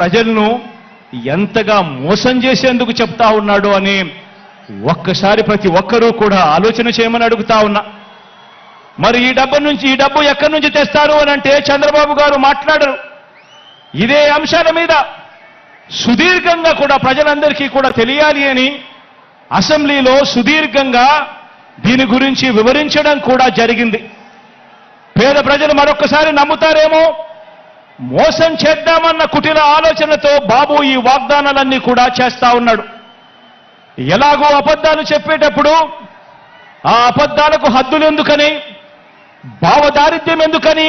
ప్రజలను ఎంతగా మోసం చేసేందుకు చెప్తా ఉన్నాడు అని ఒక్కసారి ప్రతి ఒక్కరూ కూడా ఆలోచన చేయమని అడుగుతా ఉన్నా. మరి ఈ డబ్బు ఎక్కడి నుంచి తెస్తారు అని అంటే చంద్రబాబు గారు మాట్లాడరు. ఇదే అంశాల మీద సుదీర్ఘంగా కూడా ప్రజలందరికీ కూడా తెలియాలి అని అసెంబ్లీలో సుదీర్ఘంగా దీని గురించి వివరించడం కూడా జరిగింది. పేద ప్రజలు మరొక్కసారి నమ్ముతారేమో, మోసం చేద్దామన్న కుటిల ఆలోచనతో బాబు ఈ వాగ్దానాలన్నీ కూడా చేస్తా ఉన్నాడు. ఎలాగో అబద్ధాలు చెప్పేటప్పుడు ఆ అబద్ధాలకు హద్దులు ఎందుకని, భావదారిద్ర్యం ఎందుకని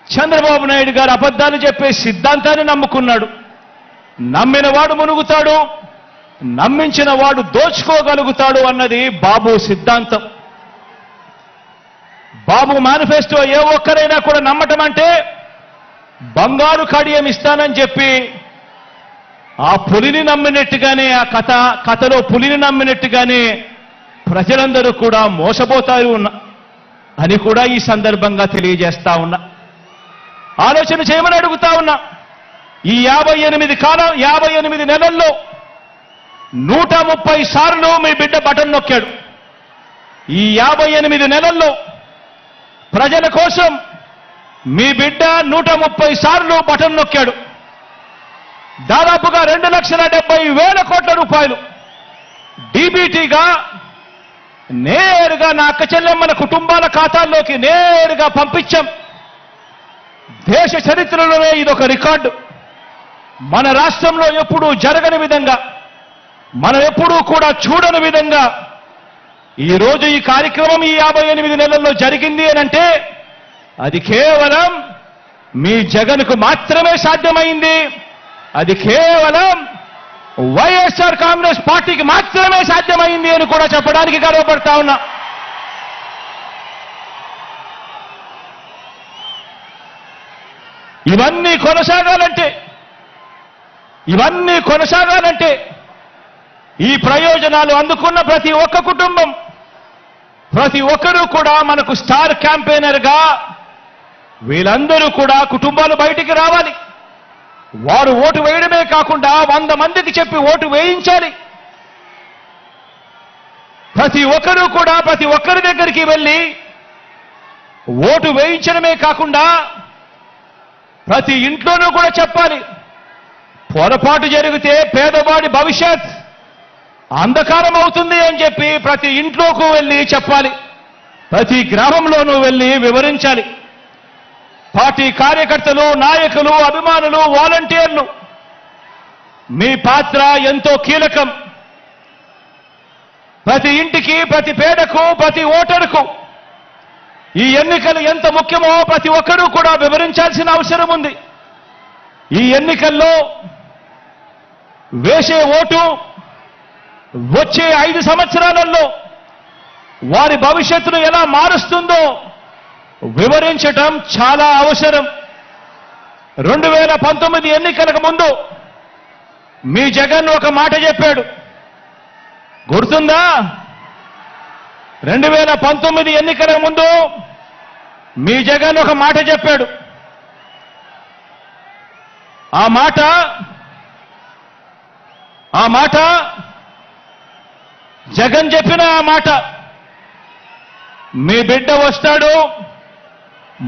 చంద్రబాబు నాయుడు గారు అబద్ధాలు చెప్పే సిద్ధాంతాన్ని నమ్ముకున్నాడు. నమ్మిన వాడు మునుగుతాడు, నమ్మించిన వాడు దోచుకోగలుగుతాడు అన్నది బాబు సిద్ధాంతం. బాబు మేనిఫెస్టో ఏ ఒక్కరైనా కూడా నమ్మటం అంటే బంగారు కడియం ఇస్తానని చెప్పి ఆ పులిని నమ్మినట్టుగానే, ఆ కథలో పులిని నమ్మినట్టుగానే ప్రజలందరూ కూడా మోసపోతారు అని కూడా ఈ సందర్భంగా తెలియజేస్తా ఉన్నా. ఆలోచన చేయమని అడుగుతా ఉన్నా. ఈ 58 నెలల్లో 130 సార్లు మీ బిడ్డ బటన్ నొక్కాడు. ఈ 58 నెలల్లో ప్రజల కోసం మీ బిడ్డ 130 సార్లు బటన్ నొక్కాడు. దాదాపుగా 2,70,000 కోట్ల రూపాయలు డీబీటీగా నేరుగా నా అక్క చెల్లెమ్మల కుటుంబాల ఖాతాల్లోకి నేరుగా పంపించాం. దేశ చరిత్రలోనే ఇదొక రికార్డు. మన రాష్ట్రంలో ఎప్పుడూ జరగని విధంగా, మనం ఎప్పుడూ కూడా చూడని విధంగా ఈరోజు ఈ కార్యక్రమం ఈ 58 నెలల్లో జరిగింది అనంటే అది కేవలం మీ జగన్కు మాత్రమే సాధ్యమైంది. అది కేవలం వైఎస్ఆర్ కాంగ్రెస్ పార్టీకి మాత్రమే సాధ్యమైంది అని కూడా చెప్పడానికి గర్వపడతా ఉన్నా. ఇవన్నీ కొనసాగాలంటే ఈ ప్రయోజనాలు అందుకున్న ప్రతి ఒక్క కుటుంబం, ప్రతి ఒక్కరూ కూడా మనకు స్టార్ క్యాంపెయినర్గా వీళ్ళందరూ కూడా కుటుంబాలు బయటికి రావాలి. వారు ఓటు వేయడమే కాకుండా 100 మందికి చెప్పి ఓటు వేయించాలి. ప్రతి ఒక్కరూ కూడా ప్రతి ఒక్కరి దగ్గరికి వెళ్ళి ఓటు వేయించడమే కాకుండా ప్రతి ఇంట్లోనూ కూడా చెప్పాలి. పొరపాటు జరిగితే పేదవాడి భవిష్యత్ అంధకారం అవుతుంది అని చెప్పి ప్రతి ఇంట్లోకి వెళ్ళి చెప్పాలి. ప్రతి గ్రామంలోనూ వెళ్ళి వివరించాలి. పార్టీ కార్యకర్తలు, నాయకులు, అభిమానులు, వాలంటీర్లు మీ పాత్ర ఎంతో కీలకం. ప్రతి ఇంటికి, ప్రతి పేదకు, ప్రతి ఓటరుకు ఈ ఎన్నికలు ఎంత ముఖ్యమో ప్రతి ఒక్కరూ కూడా వివరించాల్సిన అవసరం ఉంది. ఈ ఎన్నికల్లో వేసే ఓటు వచ్చే 5 సంవత్సరాలలో వారి భవిష్యత్తును ఎలా మారుస్తుందో వివరించటం చాలా అవసరం. 2019 ఎన్నికలకు ముందు మీ జగన్ ఒక మాట చెప్పాడు, గుర్తుందా? 2019 ఎన్నికలకు ముందు మీ జగన్ ఒక మాట చెప్పాడు. ఆ మాట జగన్ చెప్పిన ఆ మాట, మీ బిడ్డ వస్తాడు,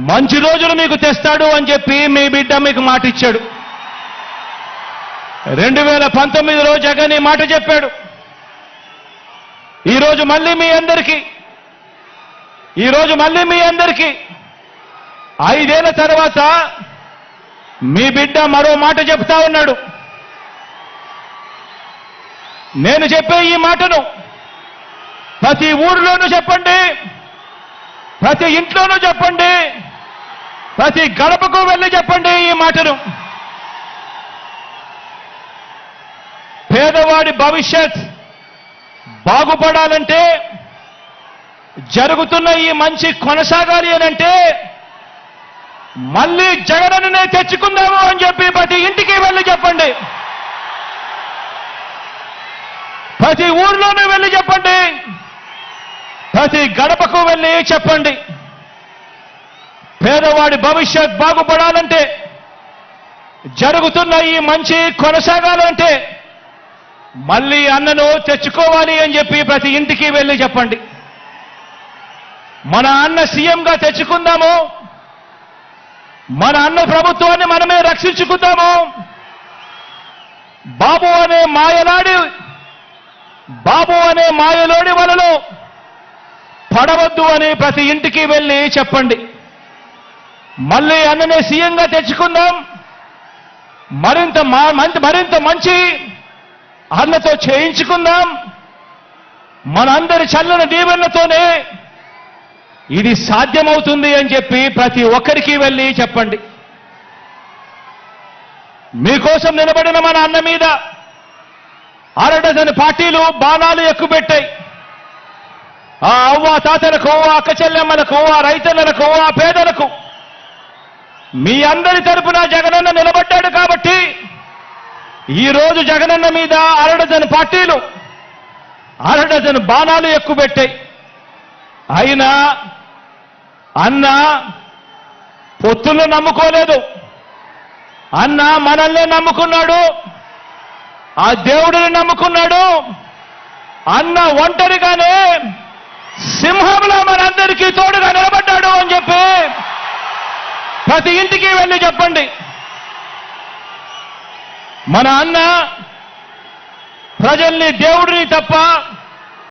మంచి రోజులు మీకు తెస్తాడు అని చెప్పి మీ బిడ్డ మీకు మాట ఇచ్చాడు. 2019లో జగన్ ఈ మాట చెప్పాడు. ఈరోజు మళ్ళీ మీ అందరికీ 5 ఏళ్ల తర్వాత మీ బిడ్డ మరో మాట చెప్తా ఉన్నాడు. నేను చెప్పే ఈ మాటను ప్రతి ఊరిలోనూ చెప్పండి, ప్రతి ఇంట్లోనూ చెప్పండి, ప్రతి గడపకు వెళ్ళి చెప్పండి ఈ మాటను. పేదవాడి భవిష్యత్ బాగుపడాలంటే, జరుగుతున్న ఈ మంచి కొనసాగాలి అనంటే మళ్ళీ జగనన్నే తెచ్చుకుందాము అని చెప్పి ప్రతి ఇంటికి వెళ్ళి చెప్పండి, ప్రతి ఊర్లోనూ వెళ్ళి చెప్పండి, ప్రతి గడపకు వెళ్ళి చెప్పండి. పేదవాడి భవిష్యత్ బాగుపడాలంటే జరుగుతున్న ఈ మంచి కొనసాగాలంటే మళ్ళీ అన్నను తెచ్చుకోవాలి అని చెప్పి ప్రతి ఇంటికి వెళ్ళి చెప్పండి. మన అన్న సీఎంగా తెచ్చుకుందాము, మన అన్న ప్రభుత్వాన్ని మనమే రక్షించుకుందాము. బాబు అనే మాయలోడి వలలో పడవద్దు అని ప్రతి ఇంటికి వెళ్ళి చెప్పండి. మళ్ళీ అన్ననే సీఎంగా తెచ్చుకుందాం, మరింత మంచి అన్నతో చేయించుకుందాం. మనందరి చల్లని దీవెనలతోనే ఇది సాధ్యమవుతుంది అని చెప్పి ప్రతి ఒక్కరికి వెళ్ళి చెప్పండి. మీకోసం నిలబడిన మన అన్న మీద అరడజను పార్టీలు బాణాలు ఎక్కుపెట్టాయి. ఆ అవ్వ తాతలకు, ఆ అక్క చెల్లెమ్మలకు, ఆ రైతన్నలకు, ఆ పేదలకు మీ అందరి తరపున జగనన్న నిలబడ్డాడు కాబట్టి ఈరోజు జగనన్న మీద అరడజను పార్టీలు అరడజను బాణాలు ఎక్కుపెట్టాయి. అయినా అన్న పొత్తులు నమ్ముకోలేదు. అన్న మనల్ని నమ్ముకున్నాడు, ఆ దేవుడిని నమ్ముకున్నాడు. అన్న ఒంటరిగానే సింహంలో మనందరికీ తోడుగా నిలబడ్డాడు అని చెప్పి ప్రతి ఇంటికి వెళ్ళి చెప్పండి. మన అన్న ప్రజల్ని దేవుడిని తప్ప